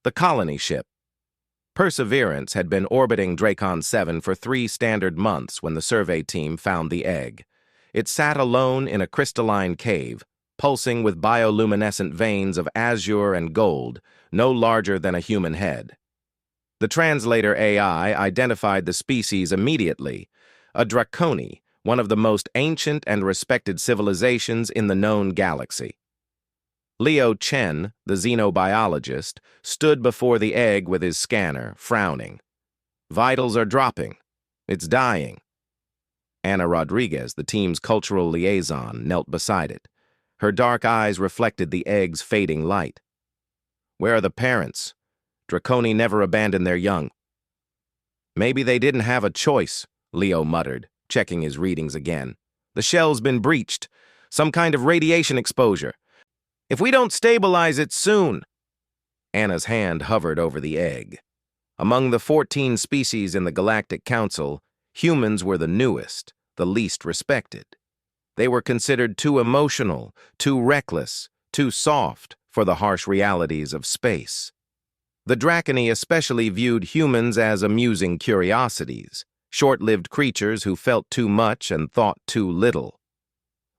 The colony ship. Perseverance had been orbiting Dracon 7 for 3 standard months when the survey team found the egg. It sat alone in a crystalline cave, pulsing with bioluminescent veins of azure and gold, no larger than a human head. The translator AI identified the species immediately, a Draconi, one of the most ancient and respected civilizations in the known galaxy. Leo Chen, the xenobiologist, stood before the egg with his scanner, frowning. Vitals are dropping. It's dying. Ana Rodriguez, the team's cultural liaison, knelt beside it. Her dark eyes reflected the egg's fading light. Where are the parents? Draconi never abandoned their young. Maybe they didn't have a choice, Leo muttered, checking his readings again. The shell's been breached. Some kind of radiation exposure. If we don't stabilize it soon. Anna's hand hovered over the egg. Among the 14 species in the Galactic Council, humans were the newest, the least respected. They were considered too emotional, too reckless, too soft for the harsh realities of space. The Draconi especially viewed humans as amusing curiosities, short-lived creatures who felt too much and thought too little.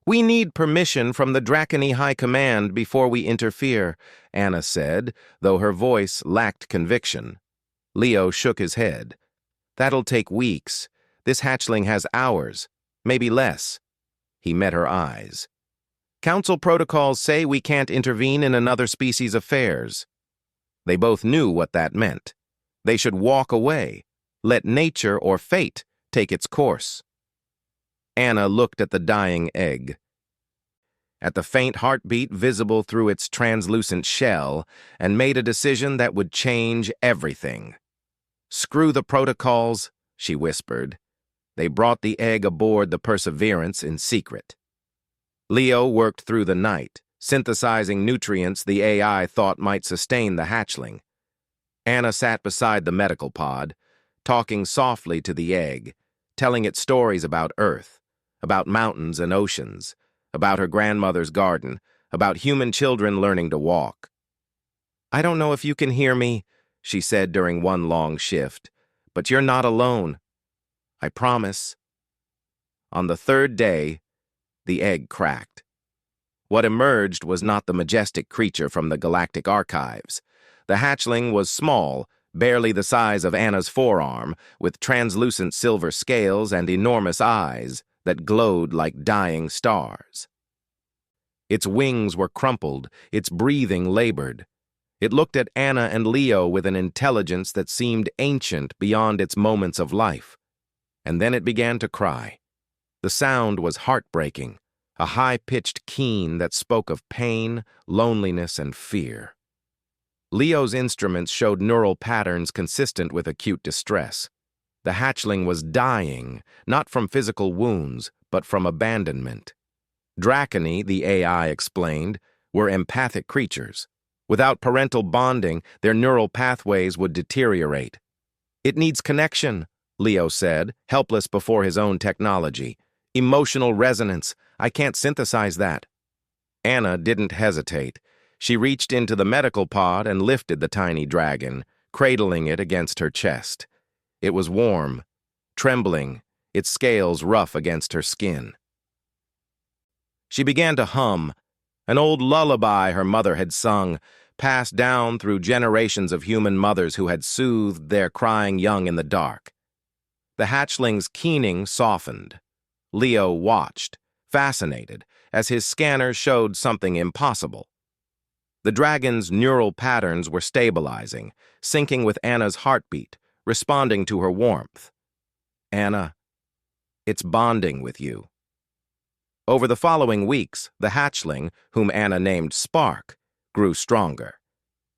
We need permission from the Draconi High Command before we interfere, Anna said, though her voice lacked conviction. Leo shook his head. That'll take weeks. This hatchling has hours, maybe less. He met her eyes. Council protocols say we can't intervene in another species' affairs. They both knew what that meant. They should walk away, let nature or fate take its course. Anna looked at the dying egg. At the faint heartbeat visible through its translucent shell, and made a decision that would change everything. Screw the protocols, she whispered. They brought the egg aboard the Perseverance in secret. Leo worked through the night, synthesizing nutrients the AI thought might sustain the hatchling. Anna sat beside the medical pod, talking softly to the egg, telling it stories about Earth, about mountains and oceans, about her grandmother's garden, about human children learning to walk. I don't know if you can hear me, she said during one long shift, but you're not alone. I promise. On the 3rd day, the egg cracked. What emerged was not the majestic creature from the galactic archives. The hatchling was small, barely the size of Anna's forearm, with translucent silver scales and enormous eyes that glowed like dying stars. Its wings were crumpled, its breathing labored. It looked at Anna and Leo with an intelligence that seemed ancient beyond its moments of life. And then it began to cry. The sound was heartbreaking, a high-pitched keen that spoke of pain, loneliness, and fear. Leo's instruments showed neural patterns consistent with acute distress. The hatchling was dying, not from physical wounds, but from abandonment. Draconi, the AI explained, were empathic creatures. Without parental bonding, their neural pathways would deteriorate. It needs connection, Leo said, helpless before his own technology. Emotional resonance. I can't synthesize that. Anna didn't hesitate. She reached into the medical pod and lifted the tiny dragon, cradling it against her chest. It was warm, trembling, its scales rough against her skin. She began to hum, an old lullaby her mother had sung, passed down through generations of human mothers who had soothed their crying young in the dark. The hatchling's keening softened. Leo watched, fascinated, as his scanner showed something impossible. The dragon's neural patterns were stabilizing, syncing with Anna's heartbeat, responding to her warmth. Anna, it's bonding with you. Over the following weeks, the hatchling, whom Anna named Spark, grew stronger.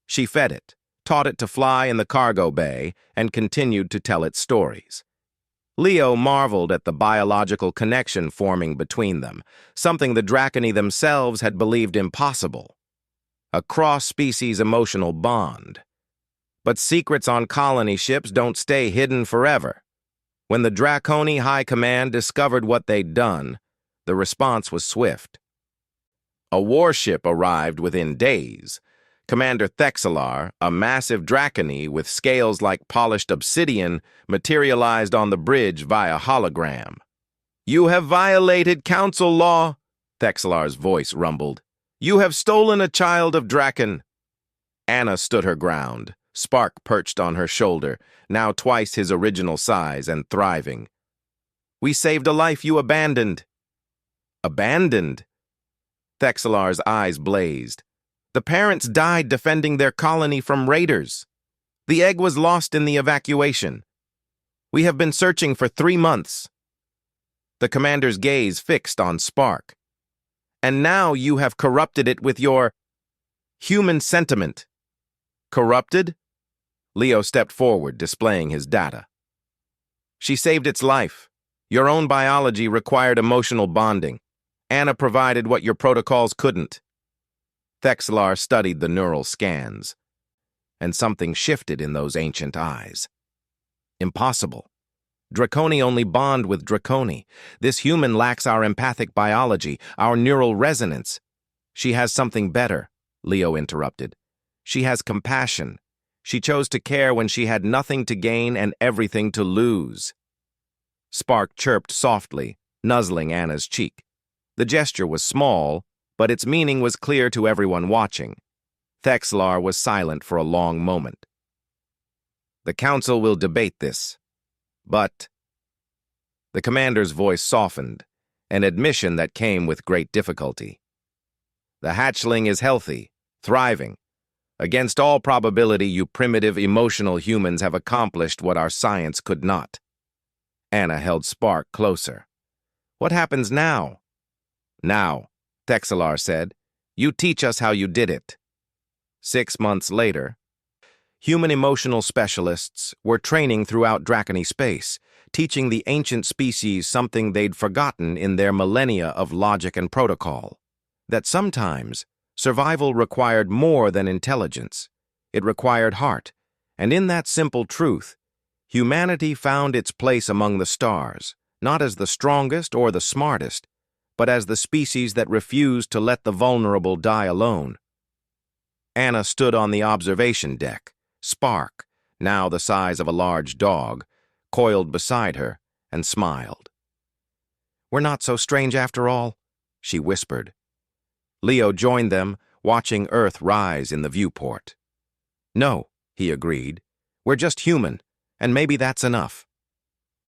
She fed it, taught it to fly in the cargo bay, and continued to tell it stories. Leo marveled at the biological connection forming between them, something the Draconi themselves had believed impossible. A cross-species emotional bond. But secrets on colony ships don't stay hidden forever. When the Draconi High Command discovered what they'd done, the response was swift. A warship arrived within days, Commander Thexalar, a massive dracony with scales like polished obsidian, materialized on the bridge via hologram. "You have violated council law," Thexalar's voice rumbled. "You have stolen a child of Draken." Anna stood her ground, Spark perched on her shoulder, now twice his original size and thriving. "We saved a life you abandoned." "Abandoned?" Thexalar's eyes blazed. "The parents died defending their colony from raiders. The egg was lost in the evacuation. We have been searching for 3 months." The commander's gaze fixed on Spark. "And now you have corrupted it with your human sentiment." "Corrupted?" Leo stepped forward, displaying his data. "She saved its life. Your own biology required emotional bonding. Anna provided what your protocols couldn't." Thexalar studied the neural scans, and something shifted in those ancient eyes. Impossible. Draconi only bond with Draconi. This human lacks our empathic biology, our neural resonance. "She has something better," Leo interrupted. "She has compassion. She chose to care when she had nothing to gain and everything to lose." Spark chirped softly, nuzzling Anna's cheek. The gesture was small, but its meaning was clear to everyone watching. Thexalar was silent for a long moment. "The council will debate this, but—" The commander's voice softened, an admission that came with great difficulty. "The hatchling is healthy, thriving. Against all probability, you primitive, emotional humans have accomplished what our science could not." Anna held Spark closer. "What happens now?" "Now," Thexalar said, "you teach us how you did it." 6 months later, human emotional specialists were training throughout Dracony space, teaching the ancient species something they'd forgotten in their millennia of logic and protocol. That sometimes survival required more than intelligence. It required heart, and in that simple truth, humanity found its place among the stars, not as the strongest or the smartest, but as the species that refused to let the vulnerable die alone. Anna stood on the observation deck, Spark, now the size of a large dog, coiled beside her, and smiled. "We're not so strange after all," she whispered. Leo joined them, watching Earth rise in the viewport. "No," he agreed. "We're just human, and maybe that's enough."